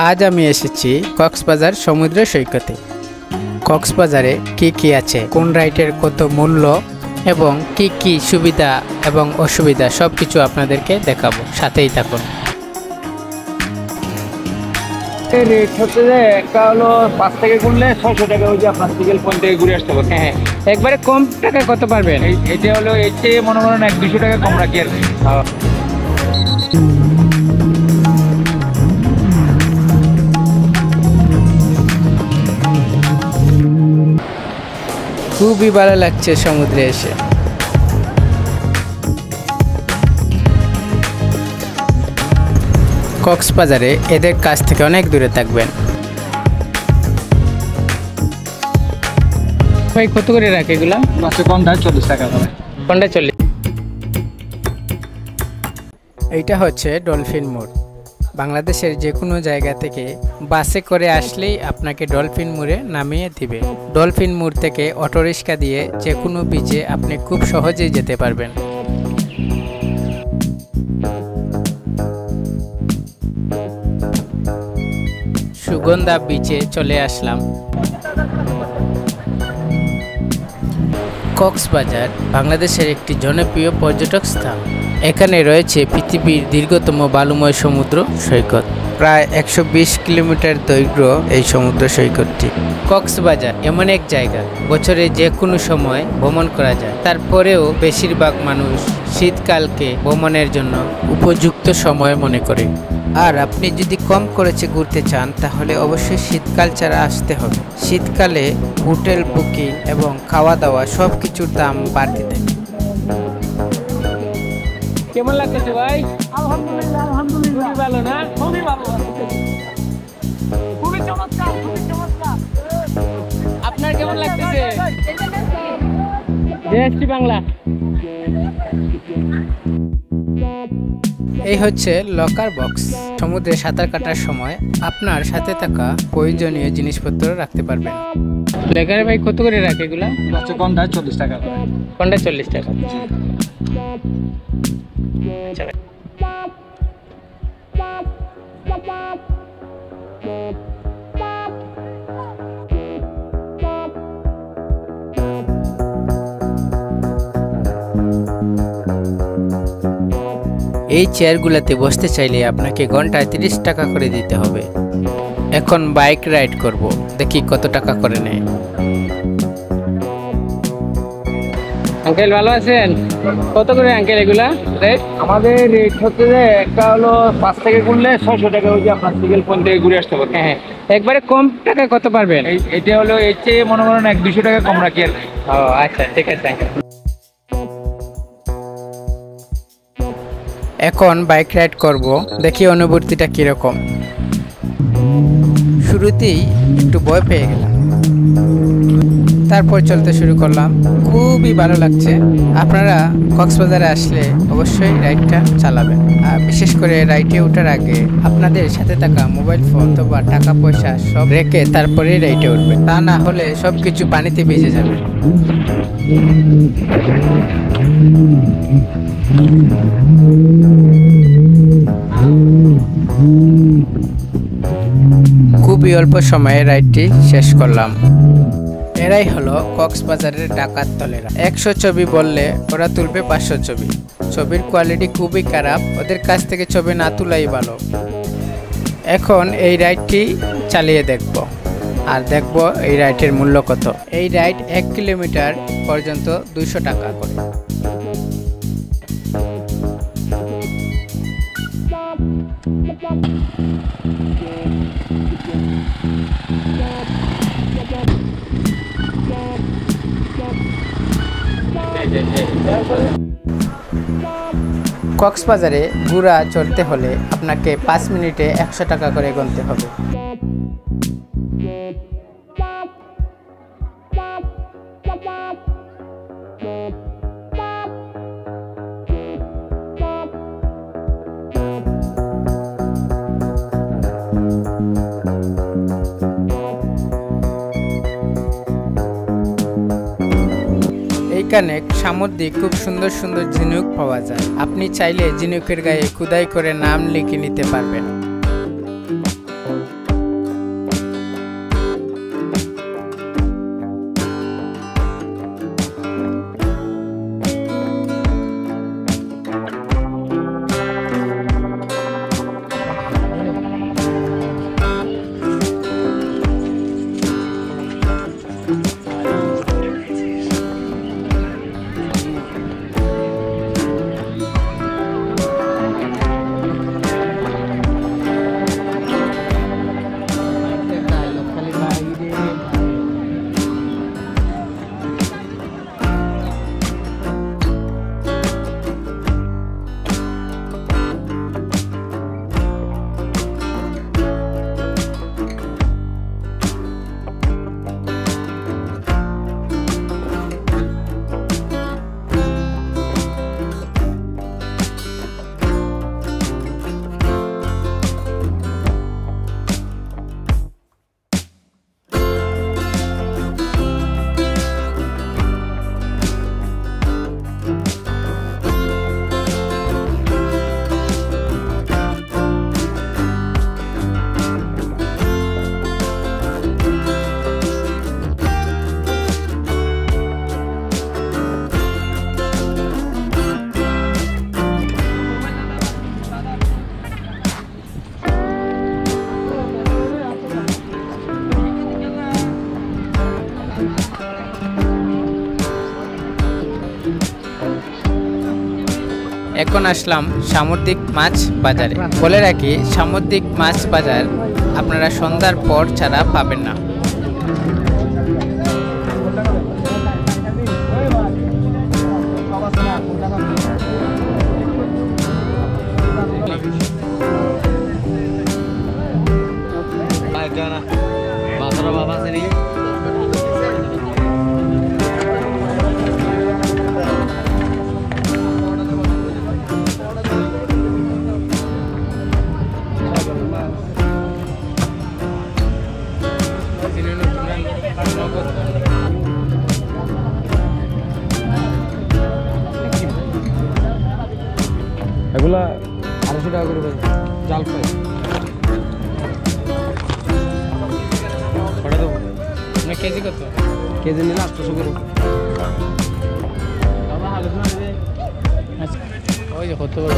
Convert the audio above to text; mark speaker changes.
Speaker 1: আজ আমি এসেছি কক্সবাজার সমুদ্র সৈকতে। কক্সবাজারে কি আছে, কোন রাইডের কত মূল্য এবং কি সুবিধা এবং অসুবিধা সবকিছু আপনাদেরকে দেখাবো, সাথেই থাকুন।
Speaker 2: রেট হচ্ছে যে একটা হলো 5 থেকে ঘুরলে 600 টাকা, ওই যে আপনার সিঙ্গেল পয়েন্ট থেকে ঘুরে আসতে পারবেন।
Speaker 1: হ্যাঁ, একবারে কম টাকা কত পারবেন?
Speaker 2: এটা হলো এর চেয়ে মনে করেন 100-200 টাকা কম রাখি আর কি।
Speaker 1: খুবই ভালো লাগছে সমুদ্রে এসে। কক্সবাজারে এদের কাছ থেকে অনেক দূরে থাকবেন। ভাই কত করে রাখে এগুলা?
Speaker 2: কম দাম 40 টাকা করে।
Speaker 1: কোনটা 40? এইটা হচ্ছে ডলফিন মোড়। বাংলাদেশের যে কোনো জায়গা থেকে বাসে করে আসলেই আপনাকে ডলফিন মোড়ে নামিয়ে দিবে। ডলফিন মোড় থেকে অটোরিক্সা দিয়ে যে কোনো বিচে আপনি খুব সহজেই যেতে পারবেন। সুগন্ধা বিচে চলে আসলাম। কক্সবাজার বাংলাদেশের একটি জনপ্রিয় পর্যটক স্থান। এখানে রয়েছে পৃথিবীর দীর্ঘতম বালুময় সমুদ্র সৈকত। প্রায় 120 কিলোমিটার দৈর্ঘ্য এই সমুদ্র সৈকতটি। কক্সবাজার এমন এক জায়গা, বছরে যে কোনো সময় ভ্রমণ করা যায়। তারপরেও বেশিরভাগ মানুষ শীতকালকে ভ্রমণের জন্য উপযুক্ত সময় মনে করে। আর আপনি যদি কম খরচে ঘুরতে চান তাহলে অবশ্যই শীতকাল ছাড়া আসতে হবে। শীতকালে হোটেল বুকিং এবং খাওয়া দাওয়া সব কিছুর দাম বাড়তে থাকে। কেমন লাগতেছে ভাই?
Speaker 2: আলহামদুলিল্লাহ,
Speaker 1: খুবই ভালো না?
Speaker 2: খুবই ভালো, খুবই চমৎকার, খুবই চমৎকার।
Speaker 1: আপনার কেমন লাগতেছে? জেএসটি বাংলা। এই হচ্ছে লকার বক্স। সমুদ্রে সাঁতার কাটার সময় আপনার সাথে থাকা প্রয়োজনীয় জিনিসপত্র রাখতে পারবেন। লেখারে ভাই কত করে রাখে এগুলা?
Speaker 2: কম দাম 40 টাকা করে।
Speaker 1: কোনটা 40 টাকা? এই চেয়ারগুলোতে বসতে চাইলে আপনাকে ঘন্টায় 30 টাকা করে দিতে হবে। এখন বাইক রাইড করব, দেখি কত টাকা করে নেয়। আঙ্কেল ভালো আছেন? কত করে আঙ্কেল এগুলা রেট?
Speaker 2: আমাদের রেট হচ্ছে যে একটা হলো 5 থেকে ঘুরলে 600 টাকা, ওই যে আপনার সিঙ্গেল পয়েন্ট থেকে ঘুরে আসতে পারবেন।
Speaker 1: হ্যাঁ, একবারে কম টাকা কত পারবেন?
Speaker 2: এটা হলো এর চেয়ে মনে করেন 100-200 টাকা কম রাখি আর কি।
Speaker 1: ও আচ্ছা, ঠিক আছে। এখন বাইক রাইড করব, দেখি অনুভূতিটা কিরকম। শুরুতেই একটু ভয় পেয়ে গেলাম, তারপর চলতে শুরু করলাম। খুবই ভালো লাগছে। আপনারা কক্সবাজারে আসলে অবশ্যই রাইডটা চালাবেন। আর বিশেষ করে রাইডে ওঠার আগে আপনাদের সাথে থাকা মোবাইল ফোন অথবা টাকা পয়সা সব রেখে তারপরেই রাইডে উঠবে, তা না হলে সব কিছু পানিতে ভিজে যাবে। খুবই অল্প সময়ে রাইডটি শেষ করলাম। এরাই হলো কক্সবাজারের ডাকাত দলেরা। 100 ছবি বললে ওরা তুলবে 500 ছবি। ছবির কোয়ালিটি খুবই খারাপ, ওদের কাছ থেকে ছবি না তোলাই ভালো। এখন এই রাইডটি চালিয়ে দেখব আর দেখব এই রাইডের মূল্য কত। এই রাইড 1 কিলোমিটার পর্যন্ত 200 টাকা করে। কক্সবাজারে ঘোড়া চড়তে হলে আপনাকে 5 মিনিটে 100 টাকা করে গুনতে হবে। এখানে সামুদ্রিক খুব সুন্দর সুন্দর ঝিনুক পাওয়া যায়। আপনি চাইলে ঝিনুকের গায়ে খোদাই করে নাম লিখে নিতে পারবেন। এখন আসলাম সামুদ্রিক মাছ বাজারে। বলে রাখি, সামুদ্রিক মাছ বাজার আপনারা সন্ধ্যার পর ছাড়া পাবেন না।
Speaker 2: এগুলা 250 টাকা করে জাল ফ্রাই কটা দেবো?
Speaker 1: কেজি কত?
Speaker 2: কেজি নিলে 800 করে।
Speaker 1: ওই যে কত বড়